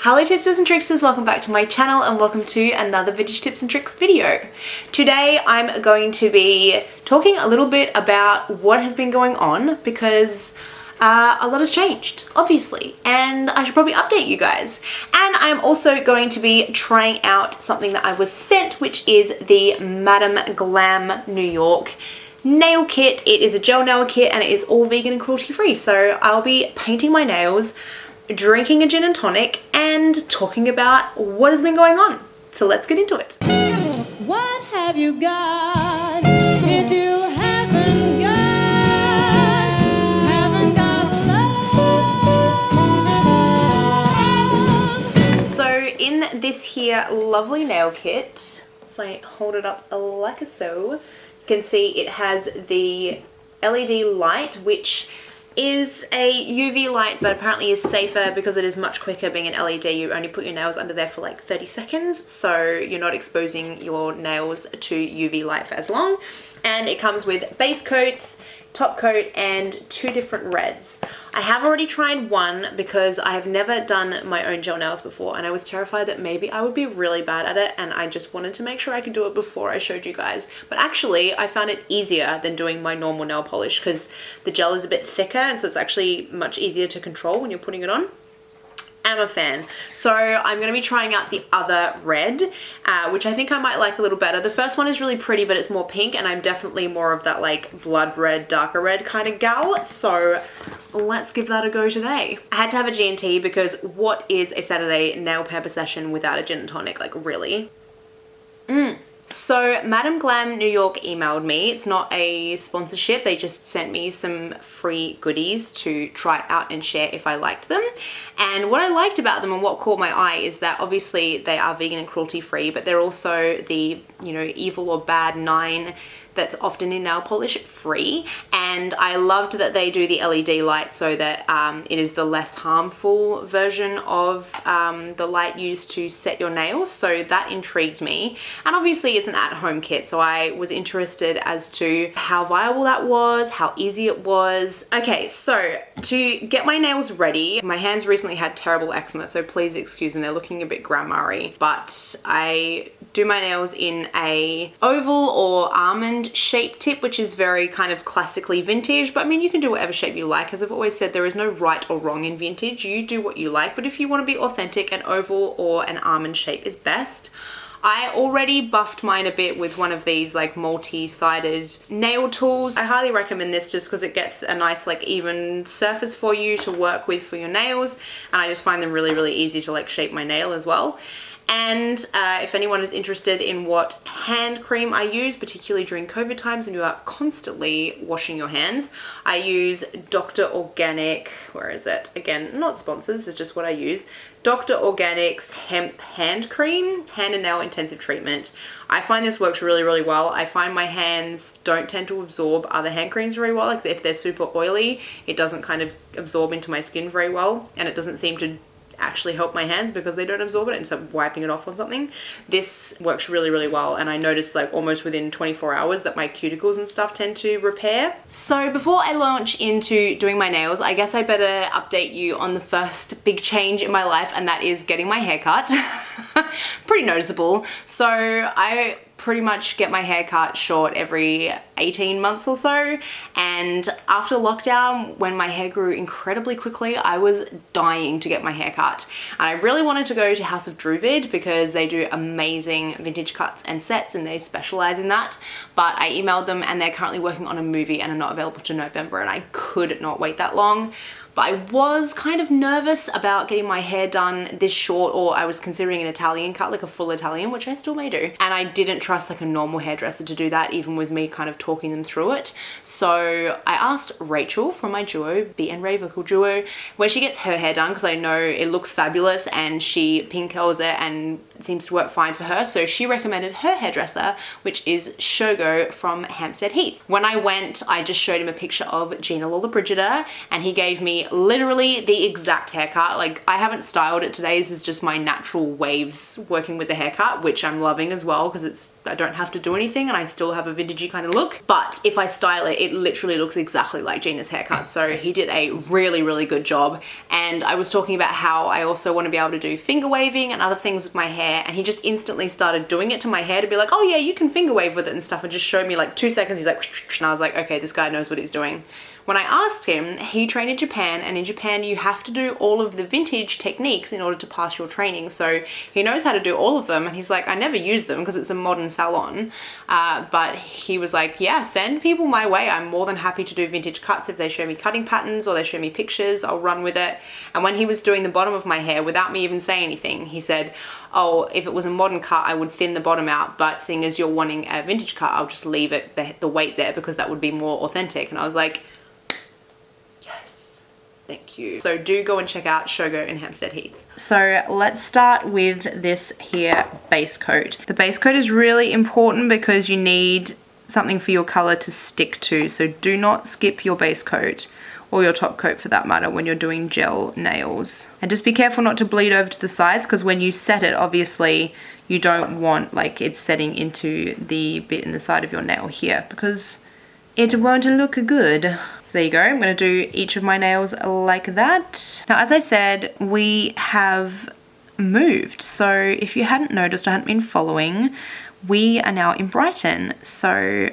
Hello tipsters and tricksters, welcome back to my channel and welcome to another vintage tips and tricks video. Today I'm going to be talking a little bit about what has been going on because a lot has changed, obviously, and I should probably update you guys. And I'm also going to be trying out something that I was sent, which is the Madame Glam New York nail kit. It is a gel nail kit and it is all vegan and cruelty free. So I'll be painting my nails, drinking a gin and tonic, and talking about what has been going on. So let's get into it. What have you got if you haven't got love? So in this here lovely nail kit, if I hold it up like so, you can see it has the LED light, which is a UV light, but apparently is safer because it is much quicker. Being an LED, you only put your nails under there for like 30 seconds, so you're not exposing your nails to UV light for as long. And it comes with base coats, top coat, and 2 different reds. I have already tried one because I have never done my own gel nails before, and I was terrified that maybe I would be really bad at it, and I just wanted to make sure I could do it before I showed you guys. But actually I found it easier than doing my normal nail polish because the gel is a bit thicker, and so it's actually much easier to control when you're putting it on. I'm a fan. So I'm going to be trying out the other red, which I think I might like a little better. The first one is really pretty, but it's more pink, and I'm definitely more of that like blood red, darker red kind of gal. So let's give that a go today. I had to have a G&T because what is a Saturday nail pamper session without a gin and tonic? Like, really? So Madame Glam New York emailed me. It's not a sponsorship. They just sent me some free goodies to try out and share if I liked them. And what I liked about them and what caught my eye is that obviously they are vegan and cruelty free, but they're also the, you know, evil or bad 9 that's often in nail polish free. And I loved that they do the LED light so that it is the less harmful version of the light used to set your nails. So that intrigued me. And obviously it's an at-home kit, so I was interested as to how viable that was, how easy it was. Okay, so to get my nails ready, my hands recently had terrible eczema, so please excuse them, they're looking a bit grandma-y, but I do my nails in a oval or almond shape tip, which is very kind of classically vintage, but I mean, you can do whatever shape you like. As I've always said, there is no right or wrong in vintage. You do what you like, but if you want to be authentic, an oval or an almond shape is best. I already buffed mine a bit with one of these like multi-sided nail tools. I highly recommend this just because it gets a nice like even surface for you to work with for your nails, and I just find them really, really easy to like shape my nail as well. And if anyone is interested in what hand cream I use, particularly during COVID times when you are constantly washing your hands, I use Dr. Organic, where is it? Again, not sponsored, this is just what I use. Dr. Organic's Hemp Hand Cream, Hand and Nail Intensive Treatment. I find this works really, really well. I find my hands don't tend to absorb other hand creams very well. Like if they're super oily, it doesn't kind of absorb into my skin very well, and it doesn't seem to actually help my hands because they don't absorb it and so wiping it off on something. This works really, really well, and I noticed like almost within 24 hours that my cuticles and stuff tend to repair. So before I launch into doing my nails, I guess I better update you on the first big change in my life, and that is getting my hair cut. Pretty noticeable. So I pretty much get my hair cut short every 18 months or so, and after lockdown, when my hair grew incredibly quickly, I was dying to get my hair cut, and I really wanted to go to House of Druvid because they do amazing vintage cuts and sets and they specialize in that. But I emailed them and they're currently working on a movie and are not available to November, and I could not wait that long. But I was kind of nervous about getting my hair done this short, or I was considering an Italian cut, like a full Italian, which I still may do. And I didn't trust like a normal hairdresser to do that, even with me kind of talking them through it. So I asked Rachel from my duo, B and Ray Vocal Duo, where she gets her hair done because I know it looks fabulous and she pin curls it and it seems to work fine for her. So she recommended her hairdresser, which is Shogo from Hampstead Heath. When I went, I just showed him a picture of Gina Lollobrigida and he gave me literally the exact haircut. Like, I haven't styled it today. This is just my natural waves working with the haircut, which I'm loving as well because I don't have to do anything and I still have a vintagey kind of look. But if I style it, it literally looks exactly like Gina's haircut. So he did a really, really good job. And I was talking about how I also want to be able to do finger waving and other things with my hair, and he just instantly started doing it to my hair to be like, oh yeah, you can finger wave with it and stuff, and just showed me like 2 seconds. He's like, and I was like, okay, this guy knows what he's doing. When I asked him, he trained in Japan, and in Japan you have to do all of the vintage techniques in order to pass your training. So he knows how to do all of them, and he's like, I never use them because it's a modern salon. But he was like, yeah, send people my way. I'm more than happy to do vintage cuts if they show me cutting patterns or they show me pictures, I'll run with it. And when he was doing the bottom of my hair, without me even saying anything, he said, oh, if it was a modern cut, I would thin the bottom out, but seeing as you're wanting a vintage cut, I'll just leave it the weight there because that would be more authentic. And I was like, yes, thank you. So do go and check out Shogo in Hampstead Heath. So let's start with this here base coat. The base coat is really important because you need something for your color to stick to. So do not skip your base coat, or your top coat for that matter, when you're doing gel nails. And just be careful not to bleed over to the sides, because when you set it, obviously you don't want like it setting into the bit in the side of your nail here, because it won't look good. So there you go. I'm going to do each of my nails like that. Now, as I said, we have moved. So if you hadn't noticed or hadn't been following, we are now in Brighton. So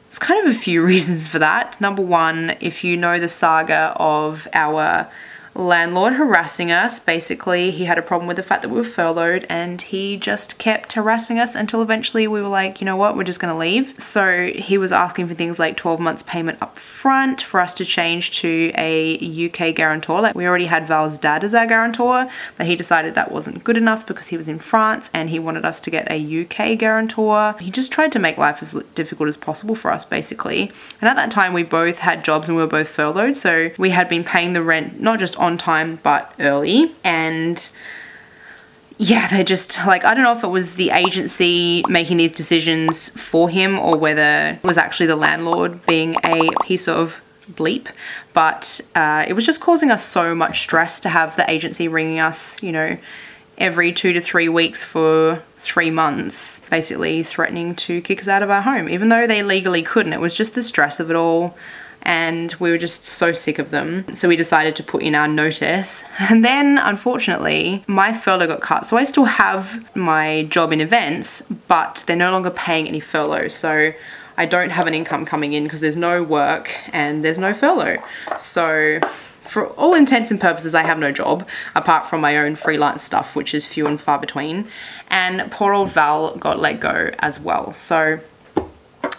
there's kind of a few reasons for that. Number one, if you know the saga of our landlord harassing us, basically he had a problem with the fact that we were furloughed, and he just kept harassing us until eventually we were like, you know what, we're just gonna leave. So he was asking for things like 12 months payment up front for us to change to a UK guarantor. Like, we already had Val's dad as our guarantor, but he decided that wasn't good enough because he was in France and he wanted us to get a UK guarantor. He just tried to make life as difficult as possible for us, basically. And at that time we both had jobs and we were both furloughed, so we had been paying the rent not just on time but early. And yeah, they're just like, I don't know if it was the agency making these decisions for him or whether it was actually the landlord being a piece of bleep, but it was just causing us so much stress to have the agency ringing us, you know, every 2 to 3 weeks for 3 months, basically threatening to kick us out of our home, even though they legally couldn't. It was just the stress of it all, and we were just so sick of them. So we decided to put in our notice. And then, unfortunately, my furlough got cut. So I still have my job in events, but they're no longer paying any furlough. So I don't have an income coming in because there's no work and there's no furlough. So for all intents and purposes, I have no job apart from my own freelance stuff, which is few and far between. And poor old Val got let go as well. So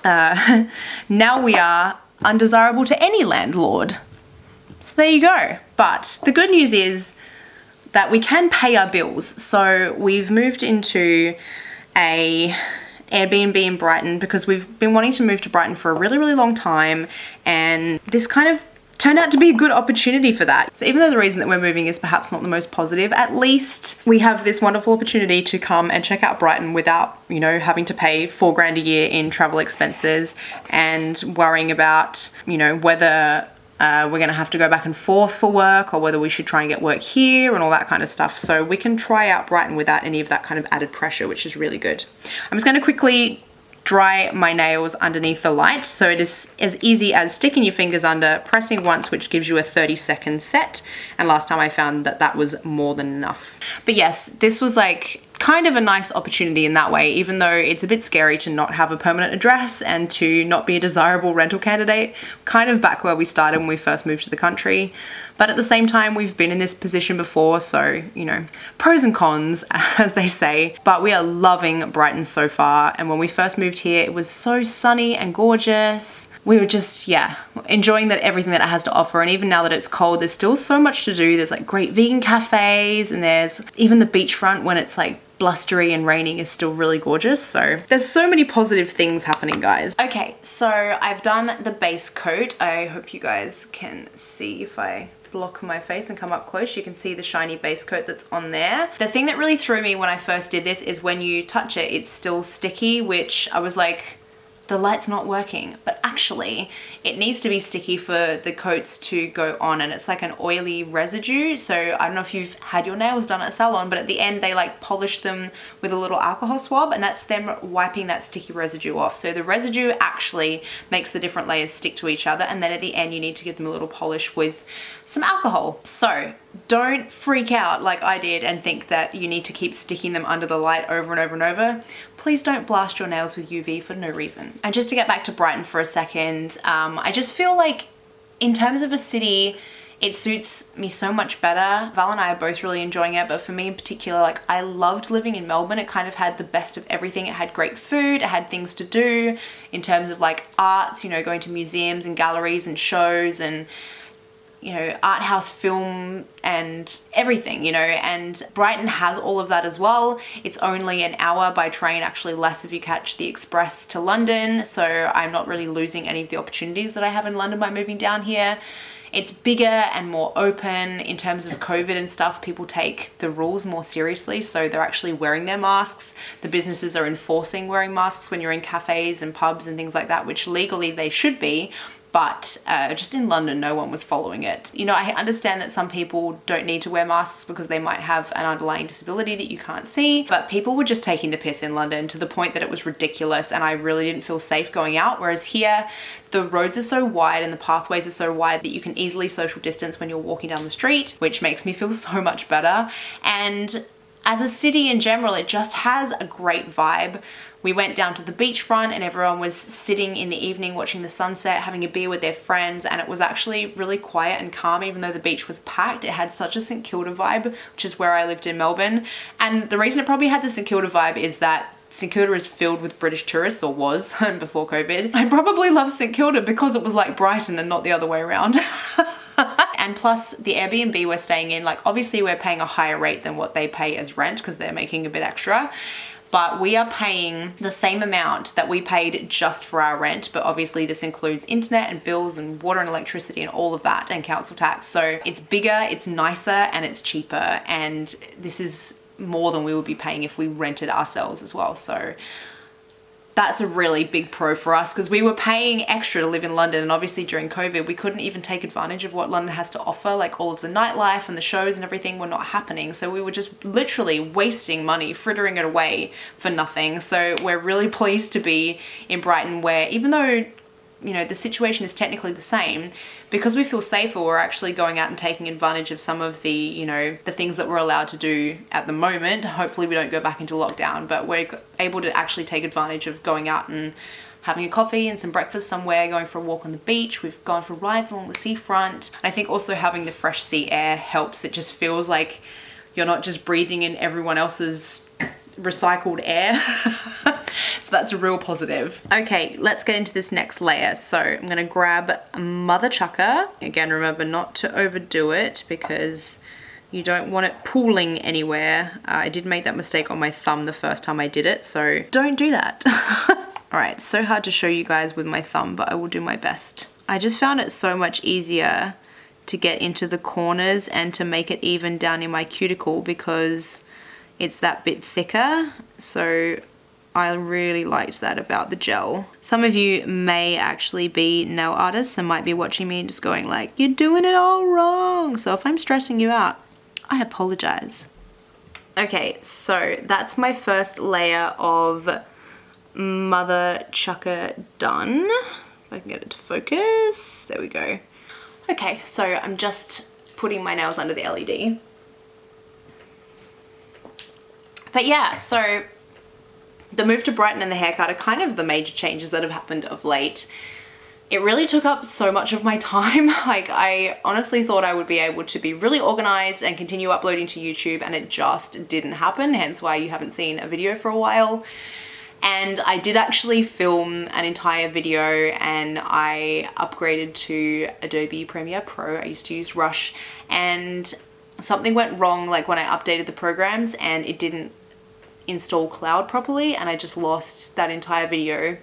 now we are undesirable to any landlord. So there you go. But the good news is that we can pay our bills. So we've moved into a Airbnb in Brighton because we've been wanting to move to Brighton for a really, really long time, and this kind of turned out to be a good opportunity for that. So even though the reason that we're moving is perhaps not the most positive, at least we have this wonderful opportunity to come and check out Brighton without, you know, having to pay $4 grand a year in travel expenses and worrying about, you know, whether we're going to have to go back and forth for work or whether we should try and get work here and all that kind of stuff. So we can try out Brighton without any of that kind of added pressure, which is really good. I'm just going to quickly dry my nails underneath the light. So it is as easy as sticking your fingers under, pressing once, which gives you a 30-second set. And last time I found that that was more than enough. But yes, this was like kind of a nice opportunity in that way, even though it's a bit scary to not have a permanent address and to not be a desirable rental candidate, kind of back where we started when we first moved to the country. But at the same time, we've been in this position before, so, you know, pros and cons, as they say. But we are loving Brighton so far, and when we first moved here, it was so sunny and gorgeous. We were just, yeah, enjoying everything that it has to offer. And even now that it's cold, there's still so much to do. There's like great vegan cafes, and there's even the beachfront when it's like blustery and raining is still really gorgeous. So there's so many positive things happening, guys. Okay, so I've done the base coat. I hope you guys can see. If I block my face and come up close, you can see the shiny base coat that's on there. The thing that really threw me when I first did this is when you touch it, it's still sticky, which I was like, the light's not working. But actually, it needs to be sticky for the coats to go on, and it's like an oily residue. So I don't know if you've had your nails done at a salon, but at the end they like polish them with a little alcohol swab, and that's them wiping that sticky residue off. So the residue actually makes the different layers stick to each other, and then at the end you need to give them a little polish with some alcohol. So don't freak out like I did and think that you need to keep sticking them under the light over and over and over. Please don't blast your nails with UV for no reason. And just to get back to Brighton for a second, I just feel like in terms of a city, it suits me so much better. Val and I are both really enjoying it, but for me in particular, like I loved living in Melbourne. It kind of had the best of everything. It had great food, it had things to do in terms of like arts, you know, going to museums and galleries and shows and, you know, art house film and everything, you know, and Brighton has all of that as well. It's only an hour by train, actually less if you catch the express to London. So I'm not really losing any of the opportunities that I have in London by moving down here. It's bigger and more open in terms of COVID and stuff. People take the rules more seriously, so they're actually wearing their masks. The businesses are enforcing wearing masks when you're in cafes and pubs and things like that, which legally they should be. But just in London, no one was following it. You know, I understand that some people don't need to wear masks because they might have an underlying disability that you can't see, but people were just taking the piss in London to the point that it was ridiculous, and I really didn't feel safe going out. Whereas here, the roads are so wide and the pathways are so wide that you can easily social distance when you're walking down the street, which makes me feel so much better. And as a city in general, it just has a great vibe. We went down to the beachfront and everyone was sitting in the evening watching the sunset, having a beer with their friends, and it was actually really quiet and calm. Even though the beach was packed, it had such a St Kilda vibe, which is where I lived in Melbourne. And the reason it probably had the St Kilda vibe is that St Kilda is filled with British tourists, or was before COVID. I probably love St Kilda because it was like Brighton and not the other way around. And plus the Airbnb we're staying in, like obviously we're paying a higher rate than what they pay as rent because they're making a bit extra. But we are paying the same amount that we paid just for our rent, but obviously this includes internet and bills and water and electricity and all of that, and council tax. So it's bigger, it's nicer, and it's cheaper, and this is more than we would be paying if we rented ourselves as well. So that's a really big pro for us because we were paying extra to live in London, and obviously during COVID we couldn't even take advantage of what London has to offer. Like all of the nightlife and the shows and everything were not happening, so we were just literally wasting money, frittering it away for nothing. So we're really pleased to be in Brighton, where even though, you know, the situation is technically the same, because we feel safer, we're actually going out and taking advantage of some of the, you know, the things that we're allowed to do at the moment. Hopefully we don't go back into lockdown, but we're able to actually take advantage of going out and having a coffee and some breakfast somewhere, going for a walk on the beach. We've gone for rides along the seafront. I think also having the fresh sea air helps. It just feels like you're not just breathing in everyone else's recycled air. So that's a real positive. Okay, let's get into this next layer. So I'm gonna grab Mother Chucker. Again, remember not to overdo it because you don't want it pooling anywhere. I did make that mistake on my thumb the first time I did it, so don't do that. All right, so hard to show you guys with my thumb, but I will do my best. I just found it so much easier to get into the corners and to make it even down in my cuticle because it's that bit thicker. So I really liked that about the gel. Some of you may actually be nail artists and might be watching me and just going like, you're doing it all wrong. So if I'm stressing you out, I apologize. Okay, so that's my first layer of Mother Chucker done. If I can get it to focus, there we go. Okay, so I'm just putting my nails under the LED. But yeah, so the move to Brighton and the haircut are kind of the major changes that have happened of late. It really took up so much of my time. Like I honestly thought I would be able to be really organized and continue uploading to YouTube, and it just didn't happen, hence why you haven't seen a video for a while. And I did actually film an entire video and I upgraded to Adobe Premiere Pro. I used to use Rush, and something went wrong like when I updated the programs and it didn't install Cloud properly, and I just lost that entire video.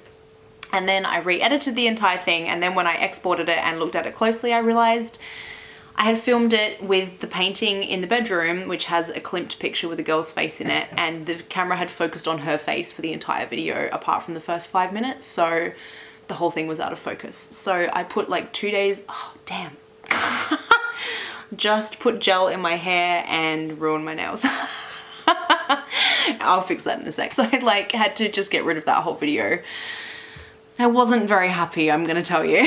And then I re-edited the entire thing, and then when I exported it and looked at it closely, I realized I had filmed it with the painting in the bedroom, which has a clipped picture with a girl's face in it, and the camera had focused on her face for the entire video apart from the first 5 minutes. So the whole thing was out of focus. So I put like 2 days, oh damn. Just put gel in my hair and ruined my nails. I'll fix that in a sec. So I like had to just get rid of that whole video. I wasn't very happy, I'm gonna tell you.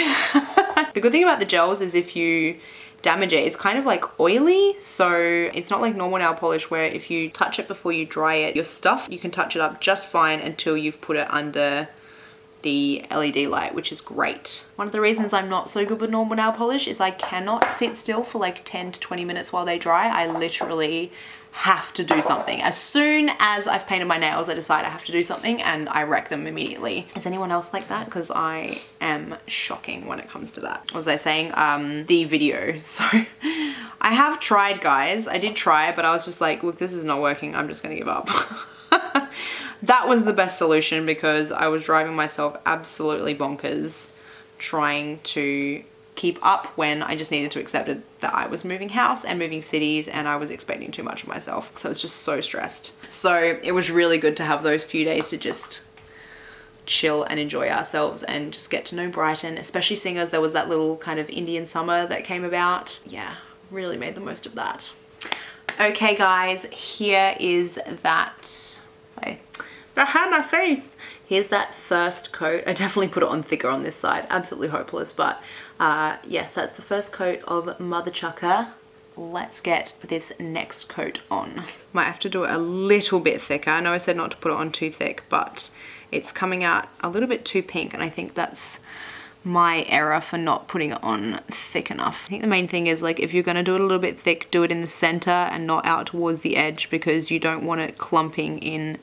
The good thing about the gels is if you damage it, it's kind of like oily, so it's not like normal nail polish where if you touch it before you dry it, your stuff, you can touch it up just fine until you've put it under the LED light, which is great. One of the reasons I'm not so good with normal nail polish is I cannot sit still for like 10 to 20 minutes while they dry. I literally have to do something. As soon as I've painted my nails, I decide I have to do something and I wreck them immediately. Is anyone else like that? Because I am shocking when it comes to that. What was I saying? The video. So I have tried, guys. I did try, but I was just like, look, this is not working. I'm just gonna give up. That was the best solution because I was driving myself absolutely bonkers trying to keep up when I just needed to accept it that I was moving house and moving cities and I was expecting too much of myself. So I was just so stressed. So it was really good to have those few days to just chill and enjoy ourselves and just get to know Brighton, especially seeing as there was that little kind of Indian summer that came about. Yeah, really made the most of that. Okay guys, here is that, behind my face. Here's that first coat. I definitely put it on thicker on this side. Absolutely hopeless, but yes, that's the first coat of Mother Chucker. Let's get this next coat on. Might have to do it a little bit thicker. I know I said not to put it on too thick, but it's coming out a little bit too pink, and I think that's my error for not putting it on thick enough. I think the main thing is, like, if you're gonna do it a little bit thick, do it in the center and not out towards the edge, because you don't want it clumping in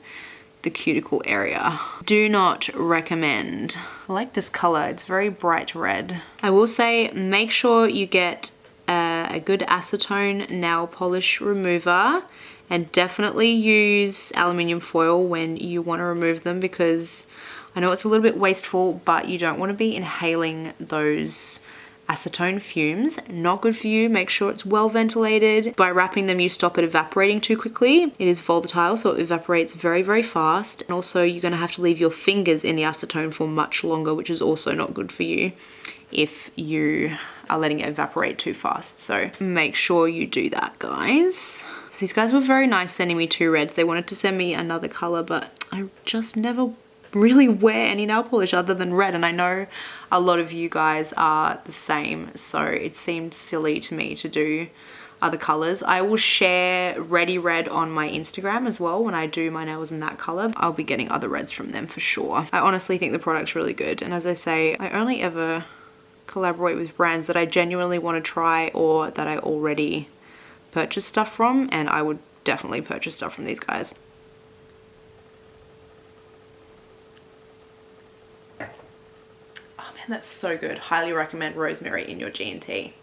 the cuticle area. Do not recommend. I like this color, it's very bright red. I will say, make sure you get a good acetone nail polish remover, and definitely use aluminium foil when you want to remove them, because I know it's a little bit wasteful, but you don't want to be inhaling those acetone fumes. Not good for you. Make sure it's well ventilated. By wrapping them, you stop it evaporating too quickly. It is volatile, so it evaporates very, very fast. And also you're going to have to leave your fingers in the acetone for much longer, which is also not good for you if you are letting it evaporate too fast. So make sure you do that, guys. So these guys were very nice sending me 2 reds. They wanted to send me another color, but I just never really wear any nail polish other than red, and I know a lot of you guys are the same, so it seemed silly to me to do other colors. I will share Ready Red on my Instagram as well when I do my nails in that color. I'll be getting other reds from them for sure. I honestly think the product's really good, and as I say, I only ever collaborate with brands that I genuinely want to try or that I already purchase stuff from, and I would definitely purchase stuff from these guys. That's so good. Highly recommend rosemary in your G&T.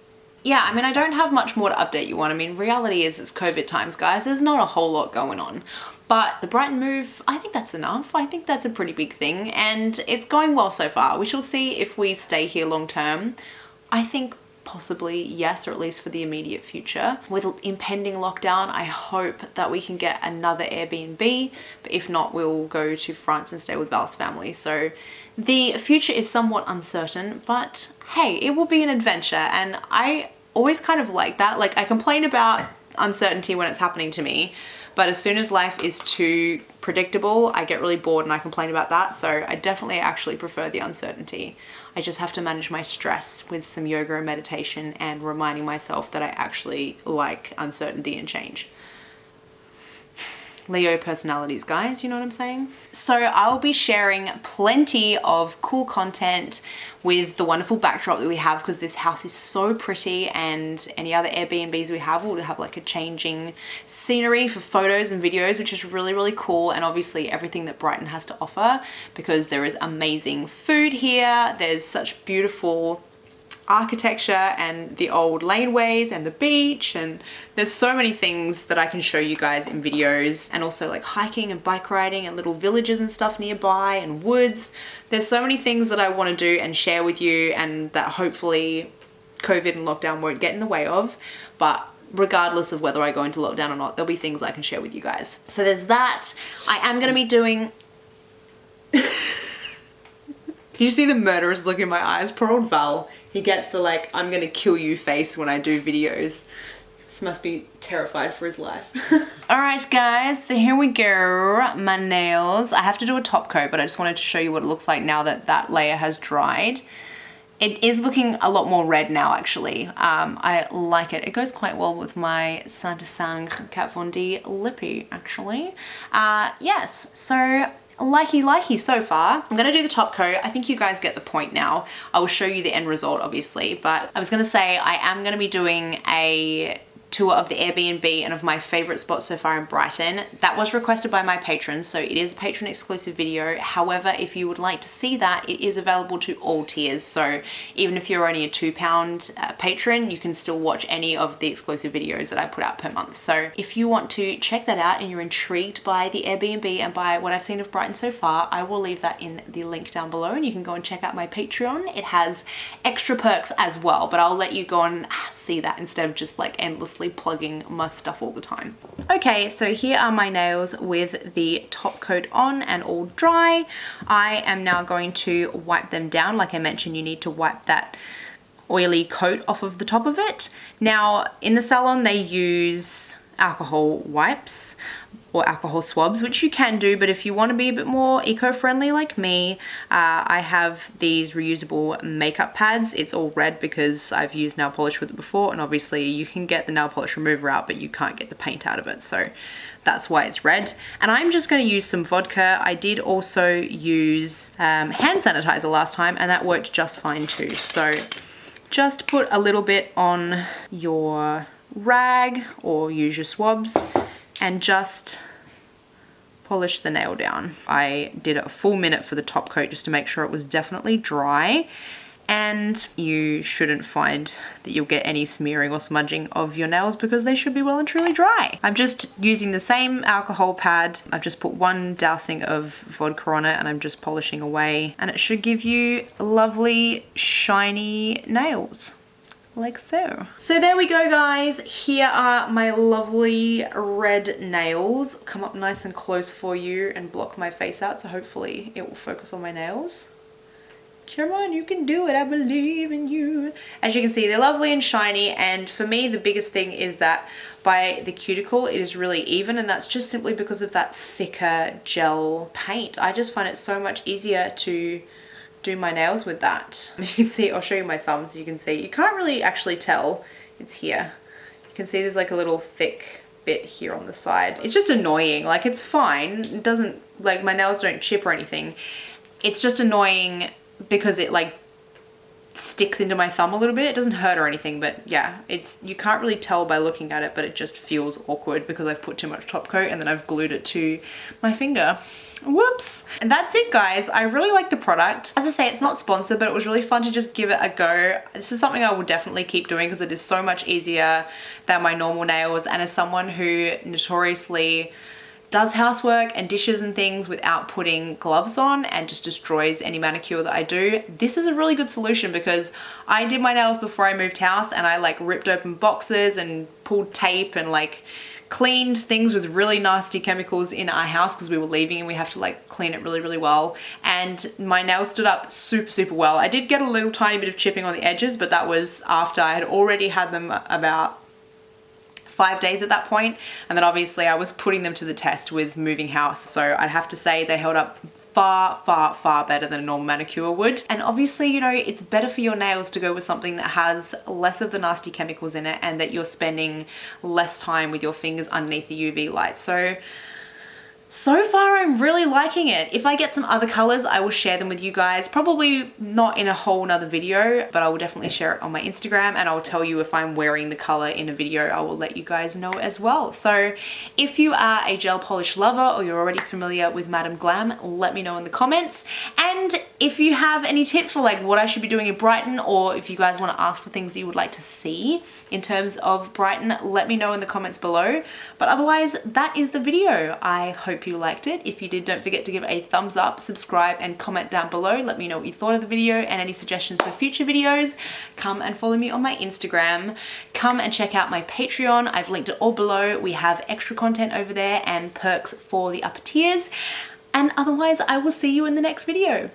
Yeah, I mean, I don't have much more to update you on. I mean, reality is it's COVID times, guys. There's not a whole lot going on. But the Brighton move, I think that's enough. I think that's a pretty big thing, and it's going well so far. We shall see if we stay here long term. I think possibly yes, or at least for the immediate future. With impending lockdown, I hope that we can get another Airbnb, but if not, we'll go to France and stay with Val's family. So the future is somewhat uncertain, but hey, it will be an adventure, and I always kind of like that. Like, I complain about uncertainty when it's happening to me, but as soon as life is too predictable, I get really bored and I complain about that. So I definitely actually prefer the uncertainty. I just have to manage my stress with some yoga and meditation and reminding myself that I actually like uncertainty and change. Leo personalities, guys, you know what I'm saying? So I'll be sharing plenty of cool content with the wonderful backdrop that we have, because this house is so pretty, and any other Airbnbs we have will have like a changing scenery for photos and videos, which is really, really cool. And obviously everything that Brighton has to offer, because there is amazing food here. There's such beautiful architecture and the old laneways and the beach, and there's so many things that I can show you guys in videos, and also like hiking and bike riding and little villages and stuff nearby and woods. There's so many things that I want to do and share with you, and that hopefully COVID and lockdown won't get in the way of. But regardless of whether I go into lockdown or not, there'll be things I can share with you guys. So there's that. I am going to be doing Can you see the murderous look in my eyes? Poor old Val. He gets the like, I'm gonna kill you face when I do videos. This must be terrified for his life. Alright guys, so here we go. My nails. I have to do a top coat, but I just wanted to show you what it looks like now that that layer has dried. It is looking a lot more red now, actually. I like it. It goes quite well with my Saint Saint Kat Von D lippy, actually. Yes, so likey so far. I'm gonna do the top coat. I think you guys get the point now. I will show you the end result, obviously, but I was gonna say I am gonna be doing a tour of the Airbnb and of my favorite spots so far in Brighton. That was requested by my patrons, so it is a patron exclusive video. However, if you would like to see that, it is available to all tiers. So even if you're only a £2 patron, you can still watch any of the exclusive videos that I put out per month. So if you want to check that out and you're intrigued by the Airbnb and by what I've seen of Brighton so far, I will leave that in the link down below and you can go and check out my Patreon. It has extra perks as well, but I'll let you go and see that instead of just like endlessly plugging my stuff all the time. Okay, so here are my nails with the top coat on and all dry. I am now going to wipe them down. Like I mentioned, you need to wipe that oily coat off of the top of it. Now, in the salon, they use alcohol wipes or alcohol swabs, which you can do, but if you want to be a bit more eco-friendly like me, I have these reusable makeup pads. It's all red because I've used nail polish with it before, and obviously you can get the nail polish remover out, but you can't get the paint out of it, so that's why it's red. And I'm just going to use some vodka. I did also use hand sanitizer last time, and that worked just fine too. So just put a little bit on your rag or use your swabs and just polish the nail down. I did a full minute for the top coat just to make sure it was definitely dry, and you shouldn't find that you'll get any smearing or smudging of your nails because they should be well and truly dry. I'm just using the same alcohol pad. I've just put one dousing of vodka on it and I'm just polishing away, and it should give you lovely shiny nails. Like so. So there we go, guys. Here are my lovely red nails. Come up nice and close for you and block my face out, so hopefully it will focus on my nails. Come on, you can do it. I believe in you. As you can see, they're lovely and shiny, and for me, the biggest thing is that by the cuticle, it is really even, and that's just simply because of that thicker gel paint. I just find it so much easier to do my nails with that. You can see, I'll show you my thumb so you can see. You can't really actually tell it's here. You can see there's like a little thick bit here on the side. It's just annoying. Like, it's fine. It doesn't, like, my nails don't chip or anything. It's just annoying because it like sticks into my thumb a little bit. It doesn't hurt or anything, but yeah, it's, you can't really tell by looking at it, but it just feels awkward because I've put too much top coat and then I've glued it to my finger. Whoops. And that's it, guys. I really like the product. As I say, it's not sponsored, but it was really fun to just give it a go. This is something I will definitely keep doing because it is so much easier than my normal nails, and as someone who notoriously does housework and dishes and things without putting gloves on and just destroys any manicure that I do, this is a really good solution because I did my nails before I moved house and I like ripped open boxes and pulled tape and like cleaned things with really nasty chemicals in our house because we were leaving and we have to like clean it really well, and my nails stood up super well. I did get a little tiny bit of chipping on the edges, but that was after I had already had them about 5 days at that point, and then obviously I was putting them to the test with moving house, so I'd have to say they held up far better than a normal manicure would. And obviously, you know, it's better for your nails to go with something that has less of the nasty chemicals in it and that you're spending less time with your fingers underneath the UV light. So far, I'm really liking it. If I get some other colors, I will share them with you guys. Probably not in a whole nother video, but I will definitely share it on my Instagram, and I'll tell you if I'm wearing the color in a video. I will let you guys know as well. So if you are a gel polish lover or you're already familiar with Madame Glam, let me know in the comments. And if you have any tips for like what I should be doing in Brighton, or if you guys want to ask for things that you would like to see in terms of Brighton, let me know in the comments below. But otherwise, that is the video. I hope you liked it. If you did, don't forget to give it a thumbs up, subscribe, and comment down below. Let me know what you thought of the video and any suggestions for future videos. Come and follow me on my Instagram. Come and check out my Patreon. I've linked it all below. We have extra content over there and perks for the upper tiers. And otherwise, I will see you in the next video.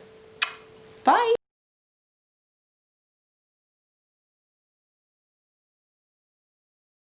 Bye.